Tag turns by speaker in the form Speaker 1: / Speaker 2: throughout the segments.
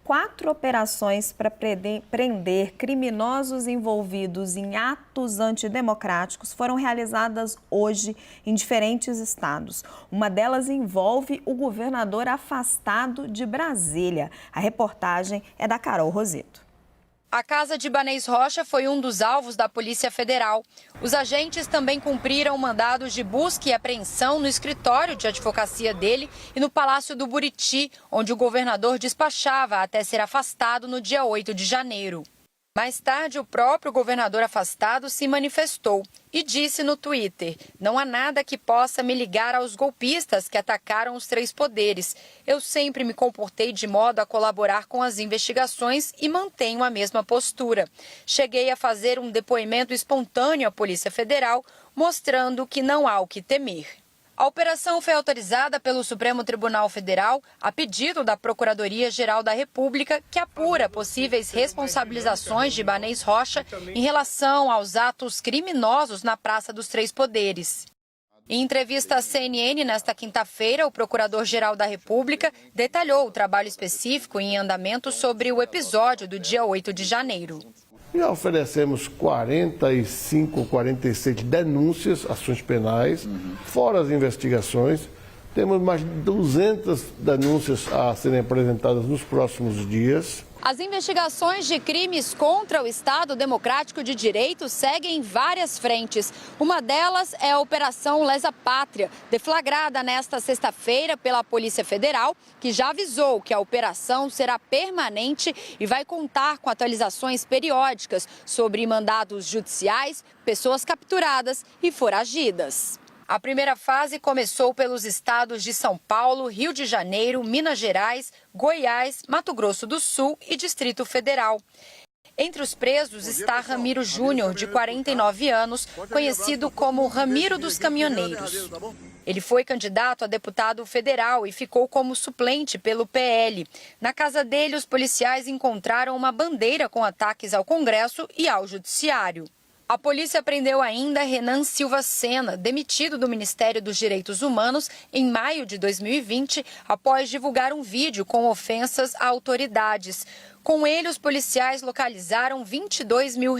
Speaker 1: 4 operações para prender criminosos envolvidos em atos antidemocráticos foram realizadas hoje em diferentes estados. Uma delas envolve o governador afastado de Brasília. A reportagem é da Carol Roseto.
Speaker 2: A casa de Ibanez Rocha foi um dos alvos da Polícia Federal. Os agentes também cumpriram mandados de busca e apreensão no escritório de advocacia dele e no Palácio do Buriti, onde o governador despachava até ser afastado no dia 8 de janeiro. Mais tarde, o próprio governador afastado se manifestou e disse no Twitter: "Não há nada que possa me ligar aos golpistas que atacaram os 3 poderes. Eu sempre me comportei de modo a colaborar com as investigações e mantenho a mesma postura. Cheguei a fazer um depoimento espontâneo à Polícia Federal, mostrando que não há o que temer." A operação foi autorizada pelo Supremo Tribunal Federal a pedido da Procuradoria-Geral da República, que apura possíveis responsabilizações de Ibanez Rocha em relação aos atos criminosos na Praça dos 3 Poderes. Em entrevista à CNN nesta quinta-feira, o Procurador-Geral da República detalhou o trabalho específico em andamento sobre o episódio do dia 8 de janeiro.
Speaker 3: Já oferecemos 45 ou 47 denúncias, ações penais, fora as investigações. Temos mais de 200 denúncias a serem apresentadas nos próximos dias.
Speaker 2: As investigações de crimes contra o Estado Democrático de Direito seguem em várias frentes. Uma delas é a Operação Lesa Pátria, deflagrada nesta sexta-feira pela Polícia Federal, que já avisou que a operação será permanente e vai contar com atualizações periódicas sobre mandados judiciais, pessoas capturadas e foragidas. A primeira fase começou pelos estados de São Paulo, Rio de Janeiro, Minas Gerais, Goiás, Mato Grosso do Sul e Distrito Federal. Entre os presos está Ramiro Júnior, de 49 anos, conhecido como Ramiro dos Caminhoneiros. Ele foi candidato a deputado federal e ficou como suplente pelo PL. Na casa dele, os policiais encontraram uma bandeira com ataques ao Congresso e ao Judiciário. A polícia prendeu ainda Renan Silva Sena, demitido do Ministério dos Direitos Humanos em maio de 2020, após divulgar um vídeo com ofensas a autoridades. Com ele, os policiais localizaram R$22 mil.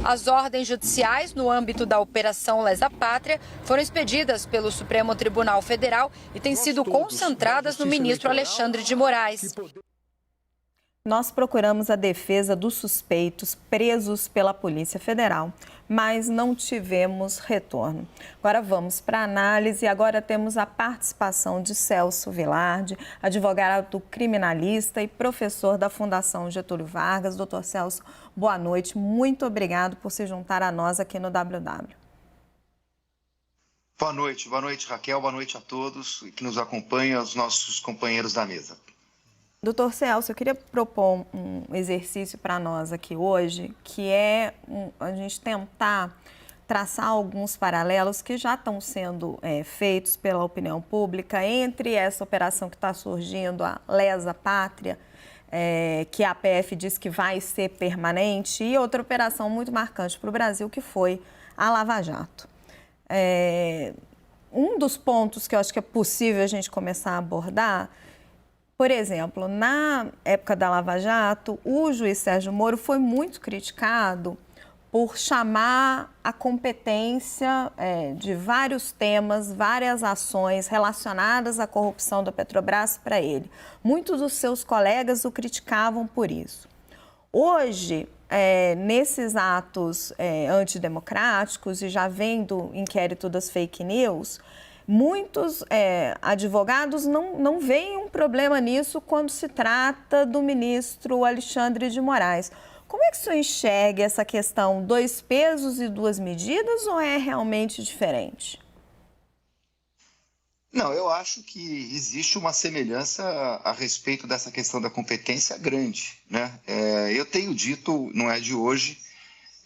Speaker 2: As ordens judiciais, no âmbito da Operação Lesa Pátria, foram expedidas pelo Supremo Tribunal Federal e têm sido concentradas no ministro Alexandre de Moraes.
Speaker 1: Nós procuramos a defesa dos suspeitos presos pela Polícia Federal, mas não tivemos retorno. Agora vamos para a análise. Agora temos a participação de Celso Vilardi, advogado criminalista e professor da Fundação Getúlio Vargas. Doutor Celso, boa noite. Muito obrigado por se juntar a nós aqui no WW.
Speaker 4: Boa noite Raquel, boa noite a todos que nos acompanham, os nossos companheiros da mesa.
Speaker 1: Doutor Celso, eu queria propor um exercício para nós aqui hoje, que é a gente tentar traçar alguns paralelos que já estão sendo feitos pela opinião pública entre essa operação que está surgindo, a Lesa Pátria, que a PF diz que vai ser permanente, e outra operação muito marcante para o Brasil, que foi a Lava Jato. Um dos pontos que eu acho que é possível a gente começar a abordar, por exemplo, na época da Lava Jato, o juiz Sérgio Moro foi muito criticado por chamar a competência de vários temas, várias ações relacionadas à corrupção da Petrobras para ele. Muitos dos seus colegas o criticavam por isso. Hoje, nesses atos antidemocráticos, e já vem do inquérito das fake news, muitos advogados não veem um problema nisso quando se trata do ministro Alexandre de Moraes. Como é que o senhor enxerga essa questão? 2 pesos e 2 medidas ou é realmente diferente?
Speaker 4: Não, eu acho que existe uma semelhança a respeito dessa questão da competência grande, né? Eu tenho dito, não é de hoje,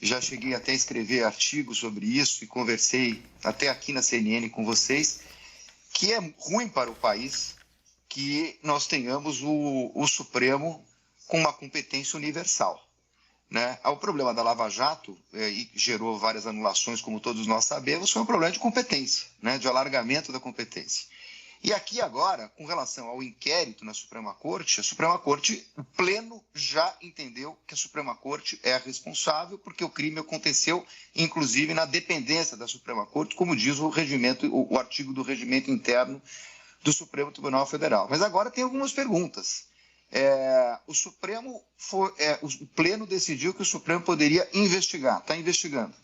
Speaker 4: já cheguei até a escrever artigos sobre isso e conversei até aqui na CNN com vocês, que é ruim para o país que nós tenhamos o Supremo com uma competência universal, né? O problema da Lava Jato, e gerou várias anulações, como todos nós sabemos, foi um problema de competência, né? De alargamento da competência. E aqui agora, com relação ao inquérito na Suprema Corte, o Pleno já entendeu que a Suprema Corte é a responsável, porque o crime aconteceu, inclusive, na dependência da Suprema Corte, como diz o artigo do regimento interno do Supremo Tribunal Federal. Mas agora tem algumas perguntas. O Pleno decidiu que o Supremo poderia investigar, está investigando.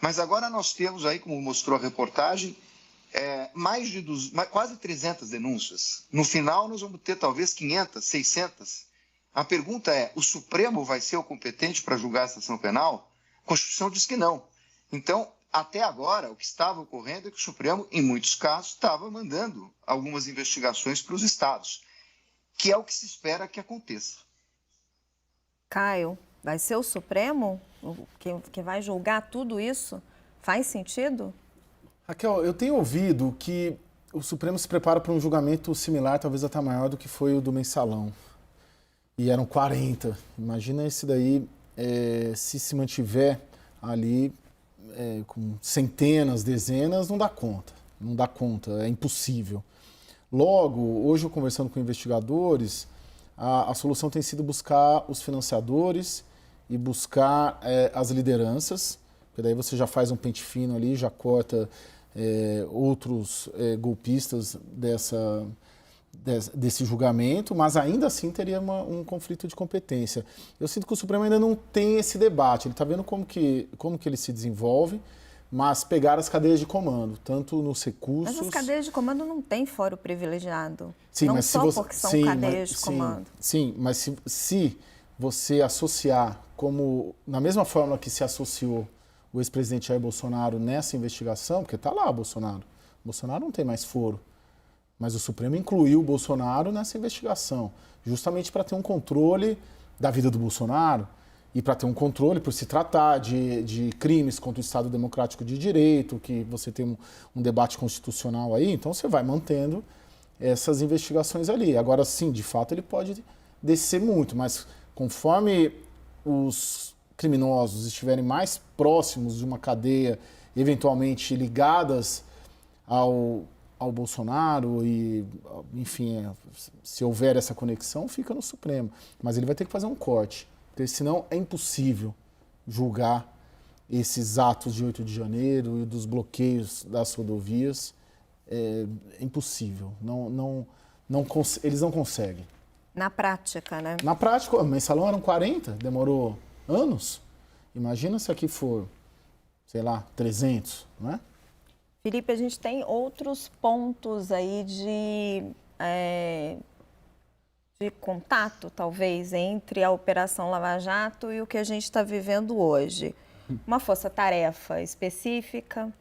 Speaker 4: Mas agora nós temos aí, como mostrou a reportagem, quase 300 denúncias. No final, nós vamos ter talvez 500, 600. A pergunta é, o Supremo vai ser o competente para julgar essa ação penal? A Constituição diz que não. Então, até agora, o que estava ocorrendo é que o Supremo, em muitos casos, estava mandando algumas investigações para os estados, que é o que se espera que aconteça.
Speaker 1: Caio, vai ser o Supremo que vai julgar tudo isso? Faz sentido?
Speaker 5: Raquel, eu tenho ouvido que o Supremo se prepara para um julgamento similar, talvez até maior do que foi o do Mensalão. E eram 40. Imagina esse daí, se mantiver ali com centenas, dezenas, não dá conta. Não dá conta, é impossível. Logo, hoje eu conversando com investigadores, a solução tem sido buscar os financiadores e buscar as lideranças, porque daí você já faz um pente fino ali, já corta outros golpistas desse julgamento, mas ainda assim teria um conflito de competência. Eu sinto que o Supremo ainda não tem esse debate, ele está vendo como que ele se desenvolve, mas pegar as cadeias de comando, tanto nos recursos...
Speaker 1: Mas as cadeias de comando não têm fórum privilegiado,
Speaker 5: sim,
Speaker 1: não
Speaker 5: mas
Speaker 1: só porque são cadeias de comando.
Speaker 5: Sim, mas se você associar na mesma forma que se associou o ex-presidente Jair Bolsonaro nessa investigação, porque está lá o Bolsonaro não tem mais foro, mas o Supremo incluiu o Bolsonaro nessa investigação, justamente para ter um controle da vida do Bolsonaro e para ter um controle por se tratar de crimes contra o Estado Democrático de Direito, que você tem um debate constitucional aí, então você vai mantendo essas investigações ali. Agora, sim, de fato, ele pode descer muito, mas conforme os criminosos estiverem mais próximos de uma cadeia, eventualmente ligadas ao Bolsonaro e, enfim, se houver essa conexão, fica no Supremo. Mas ele vai ter que fazer um corte, porque senão é impossível julgar esses atos de 8 de janeiro e dos bloqueios das rodovias. É impossível. Eles não conseguem.
Speaker 1: Na prática, né?
Speaker 5: Na prática, o Mensalão eram 40, demorou anos. Imagina se aqui for, sei lá, 300, não é?
Speaker 1: Felipe, a gente tem outros pontos aí de contato, talvez, entre a Operação Lava Jato e o que a gente está vivendo hoje. Uma força-tarefa específica,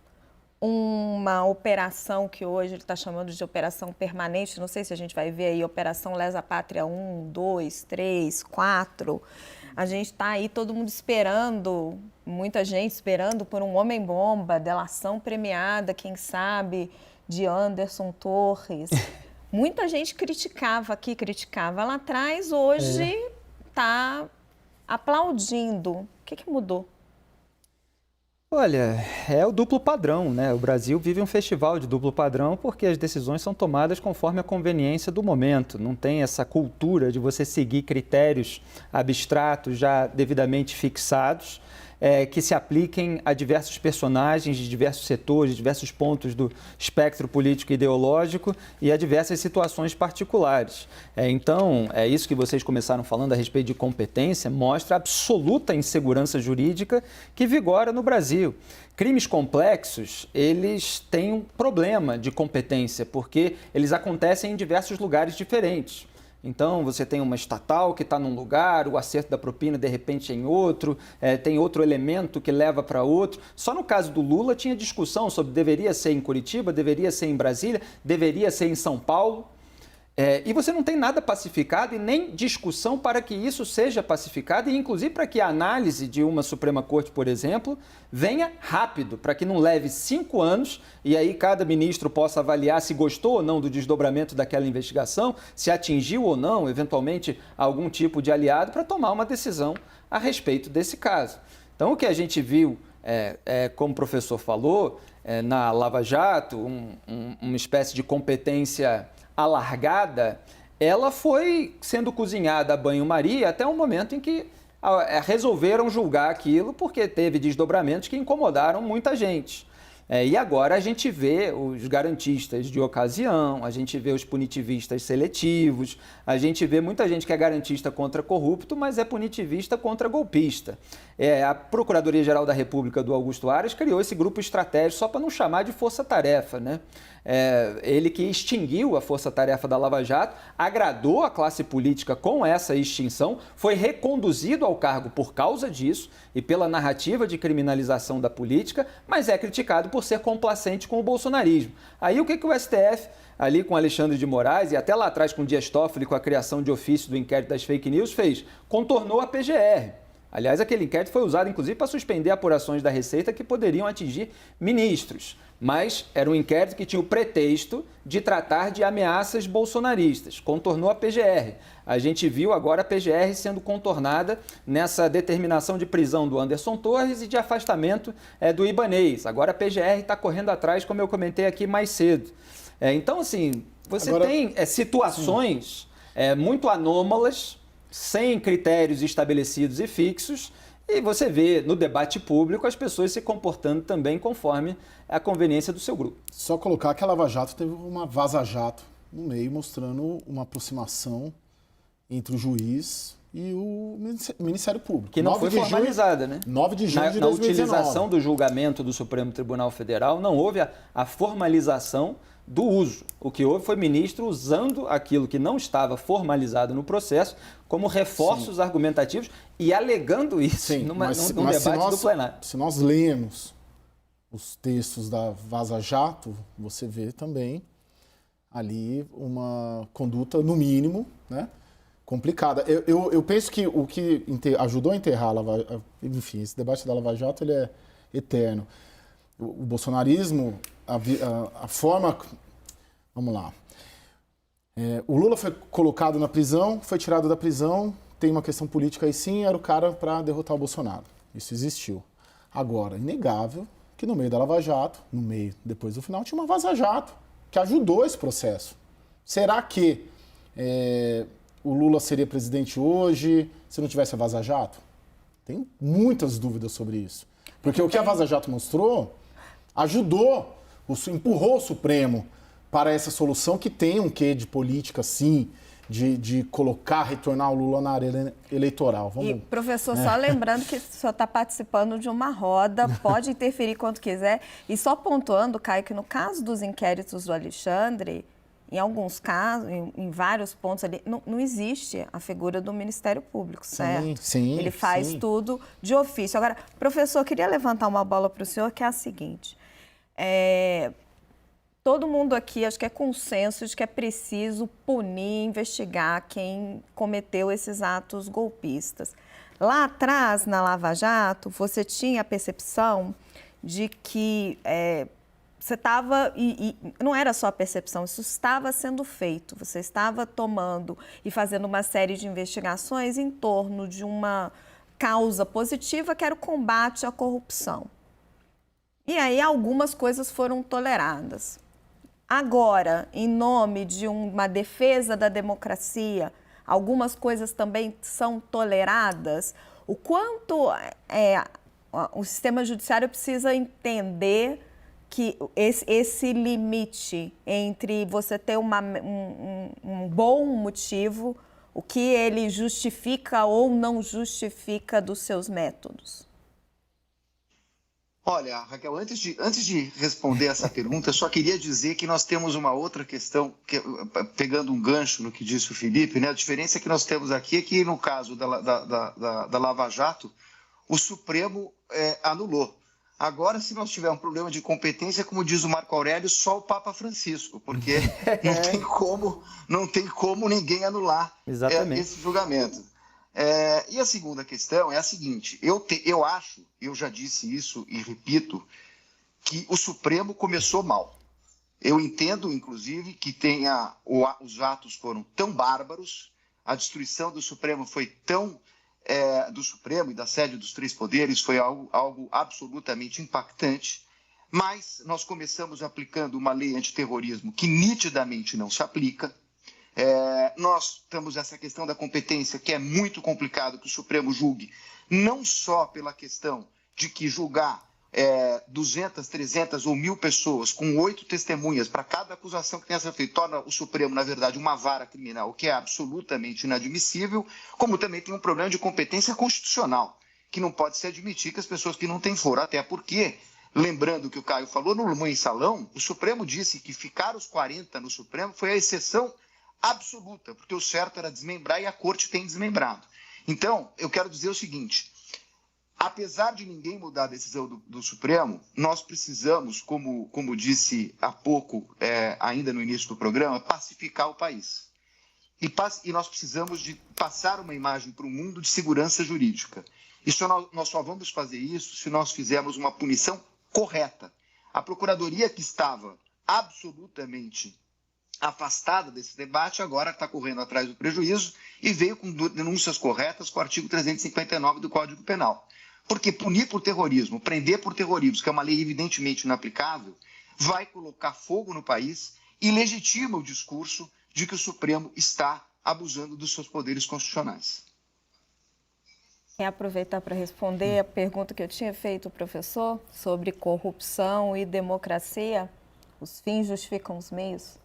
Speaker 1: uma operação que hoje ele está chamando de operação permanente, não sei se a gente vai ver aí Operação Lesa Pátria 1, 2, 3, 4. A gente está aí, todo mundo esperando, muita gente esperando por um homem-bomba, delação premiada, quem sabe, de Anderson Torres. Muita gente criticava lá atrás, hoje está aplaudindo. O que mudou?
Speaker 6: Olha, é o duplo padrão, né? O Brasil vive um festival de duplo padrão porque as decisões são tomadas conforme a conveniência do momento. Não tem essa cultura de você seguir critérios abstratos já devidamente fixados, que se apliquem a diversos personagens de diversos setores, de diversos pontos do espectro político e ideológico e a diversas situações particulares. Então, é isso que vocês começaram falando a respeito de competência, mostra a absoluta insegurança jurídica que vigora no Brasil. Crimes complexos, eles têm um problema de competência, porque eles acontecem em diversos lugares diferentes. Então, você tem uma estatal que está num lugar, o acerto da propina, de repente, é em outro, tem outro elemento que leva para outro. Só no caso do Lula tinha discussão sobre deveria ser em Curitiba, deveria ser em Brasília, deveria ser em São Paulo. E você não tem nada pacificado e nem discussão para que isso seja pacificado e, inclusive, para que a análise de uma Suprema Corte, por exemplo, venha rápido, para que não leve 5 anos e aí cada ministro possa avaliar se gostou ou não do desdobramento daquela investigação, se atingiu ou não, eventualmente, algum tipo de aliado para tomar uma decisão a respeito desse caso. Então, o que a gente viu como o professor falou, na Lava Jato, uma espécie de competência alargada, ela foi sendo cozinhada a banho-maria até o momento em que resolveram julgar aquilo, porque teve desdobramentos que incomodaram muita gente. E agora a gente vê os garantistas de ocasião, a gente vê os punitivistas seletivos, a gente vê muita gente que é garantista contra corrupto, mas é punitivista contra golpista. A Procuradoria-Geral da República do Augusto Aras criou esse grupo estratégico só para não chamar de força-tarefa, né? Ele que extinguiu a força-tarefa da Lava Jato, agradou a classe política com essa extinção, foi reconduzido ao cargo por causa disso e pela narrativa de criminalização da política, mas é criticado por ser complacente com o bolsonarismo. Aí o que o STF, ali com Alexandre de Moraes e até lá atrás com Dias Toffoli, com a criação de ofício do inquérito das fake news, fez? Contornou a PGR. Aliás, aquele inquérito foi usado, inclusive, para suspender apurações da Receita que poderiam atingir ministros. Mas era um inquérito que tinha o pretexto de tratar de ameaças bolsonaristas. Contornou a PGR. A gente viu agora a PGR sendo contornada nessa determinação de prisão do Anderson Torres e de afastamento do Ibanez. Agora a PGR está correndo atrás, como eu comentei aqui mais cedo. Então, assim, você tem situações muito anômalas, sem critérios estabelecidos e fixos, e você vê no debate público as pessoas se comportando também conforme a conveniência do seu grupo.
Speaker 5: Só colocar que a Lava Jato teve uma vaza-jato no meio, mostrando uma aproximação entre o juiz e o Ministério Público.
Speaker 6: Que não foi formalizada, né?
Speaker 5: 9 de junho de 2019.
Speaker 6: Na utilização do julgamento do Supremo Tribunal Federal, não houve a formalização do uso. O que houve foi ministro usando aquilo que não estava formalizado no processo como reforços argumentativos e alegando isso num debate do plenário.
Speaker 5: Se nós lemos os textos da Vaza Jato, você vê também ali uma conduta, no mínimo, né, complicada. Eu penso que o que ajudou a enterrar a Lava Jato, enfim, esse debate da Lava Jato ele é eterno. O bolsonarismo, a forma... Vamos lá. O Lula foi colocado na prisão, foi tirado da prisão, tem uma questão política aí sim, era o cara para derrotar o Bolsonaro. Isso existiu. Agora, inegável que no meio da Lava Jato, depois do final, tinha uma Vaza Jato, que ajudou esse processo. Será que o Lula seria presidente hoje se não tivesse a Vaza Jato? Tem muitas dúvidas sobre isso. Porque o que a Vaza Jato mostrou ajudou, empurrou o Supremo para essa solução que tem um quê de política, sim, de retornar o Lula na área eleitoral.
Speaker 1: E, professor, só lembrando que o senhor está participando de uma roda, pode interferir quando quiser. E só pontuando, Caio, que no caso dos inquéritos do Alexandre, em alguns casos, em vários pontos ali, não existe a figura do Ministério Público, certo?
Speaker 5: Sim,
Speaker 1: ele faz tudo de ofício. Agora, professor, eu queria levantar uma bola para o senhor, que é a seguinte. Todo mundo aqui, acho que é consenso de que é preciso punir, investigar quem cometeu esses atos golpistas. Lá atrás, na Lava Jato, você tinha a percepção de que você estava, e não era só a percepção, isso estava sendo feito. Você estava tomando e fazendo uma série de investigações em torno de uma causa positiva, que era o combate à corrupção. E aí algumas coisas foram toleradas. Agora, em nome de uma defesa da democracia, algumas coisas também são toleradas. O quanto o sistema judiciário precisa entender que esse limite entre você ter um bom motivo, o que ele justifica ou não justifica dos seus métodos?
Speaker 4: Olha, Raquel, antes de responder essa pergunta, eu só queria dizer que nós temos uma outra questão, pegando um gancho no que disse o Felipe, né? A diferença que nós temos aqui é que, no caso da Lava Jato, o Supremo anulou. Agora, se nós tivermos um problema de competência, como diz o Marco Aurélio, só o Papa Francisco, porque não tem como ninguém anular esse julgamento. E a segunda questão é a seguinte, eu acho, eu já disse isso e repito, que o Supremo começou mal. Eu entendo, inclusive, que os atos foram tão bárbaros, a destruição do Supremo foi tão do Supremo e da sede dos três poderes foi algo absolutamente impactante, mas nós começamos aplicando uma lei antiterrorismo que nitidamente não se aplica. Nós temos essa questão da competência, que é muito complicado que o Supremo julgue, não só pela questão de que julgar 200, 300 ou 1.000 pessoas com 8 testemunhas para cada acusação que tenha sido feita, torna o Supremo, na verdade, uma vara criminal, o que é absolutamente inadmissível, como também tem um problema de competência constitucional, que não pode se admitir que as pessoas que não têm foro, até porque, lembrando o que o Caio falou, no mensalão, o Supremo disse que ficar os 40 no Supremo foi a exceção absoluta, porque o certo era desmembrar e a Corte tem desmembrado. Então, eu quero dizer o seguinte: apesar de ninguém mudar a decisão do Supremo, nós precisamos, como disse há pouco, ainda no início do programa, pacificar o país. E nós precisamos de passar uma imagem para o mundo de segurança jurídica. Nós só vamos fazer isso se nós fizermos uma punição correta. A Procuradoria, que estava absolutamente afastada desse debate, agora está correndo atrás do prejuízo e veio com denúncias corretas com o artigo 359 do Código Penal. Porque punir por terrorismo, prender por terrorismo, que é uma lei evidentemente inaplicável, vai colocar fogo no país e legitima o discurso de que o Supremo está abusando dos seus poderes constitucionais.
Speaker 1: Quer aproveitar para responder a pergunta que eu tinha feito ao professor sobre corrupção e democracia? Os fins justificam os meios?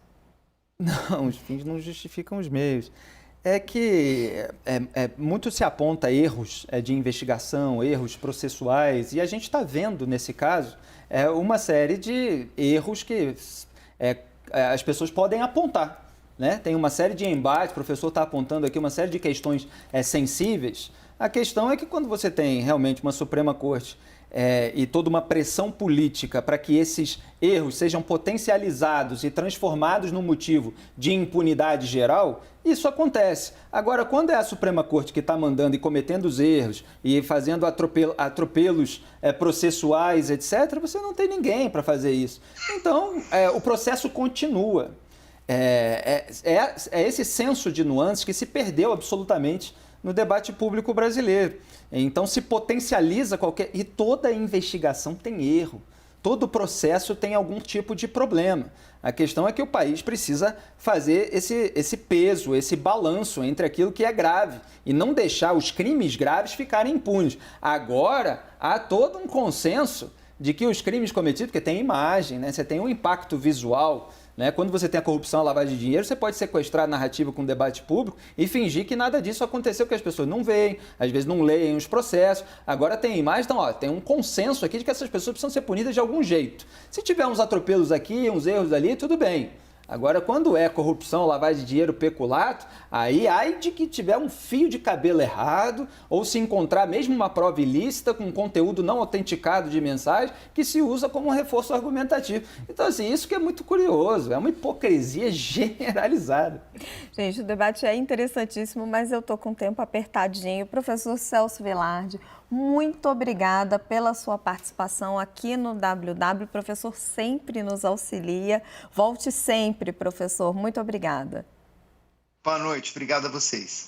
Speaker 6: Não, os fins não justificam os meios. É que muito se aponta erros de investigação, erros processuais, e a gente está vendo, nesse caso, uma série de erros que as pessoas podem apontar, né? Tem uma série de embates, o professor está apontando aqui uma série de questões sensíveis. A questão é que quando você tem realmente uma Suprema Corte e toda uma pressão política para que esses erros sejam potencializados e transformados num motivo de impunidade geral, isso acontece. Agora, quando é a Suprema Corte que está mandando e cometendo os erros e fazendo atropelos processuais, etc., você não tem ninguém para fazer isso. Então, o processo continua. É esse senso de nuances que se perdeu absolutamente no debate público brasileiro. Então se potencializa e toda investigação tem erro, todo processo tem algum tipo de problema. A questão é que o país precisa fazer esse peso, esse balanço entre aquilo que é grave e não deixar os crimes graves ficarem impunes. Agora, há todo um consenso de que os crimes cometidos, porque tem imagem, né? Você tem um impacto visual, né? Quando você tem a corrupção, a lavagem de dinheiro, você pode sequestrar a narrativa com o debate público e fingir que nada disso aconteceu, porque as pessoas não veem, às vezes não leem os processos. Agora tem imagem, então tem um consenso aqui de que essas pessoas precisam ser punidas de algum jeito. Se tiver uns atropelos aqui, uns erros ali, tudo bem. Agora, quando é corrupção, lavagem de dinheiro, peculato, aí ai de que tiver um fio de cabelo errado ou se encontrar mesmo uma prova ilícita com conteúdo não autenticado de mensagem que se usa como um reforço argumentativo. Então, assim, isso que é muito curioso, é uma hipocrisia generalizada.
Speaker 1: Gente, o debate é interessantíssimo, mas eu estou com o tempo apertadinho. Professor Celso Velarde, muito obrigada pela sua participação aqui no WW. O professor sempre nos auxilia. Volte sempre, professor. Muito obrigada.
Speaker 4: Boa noite. Obrigado a vocês.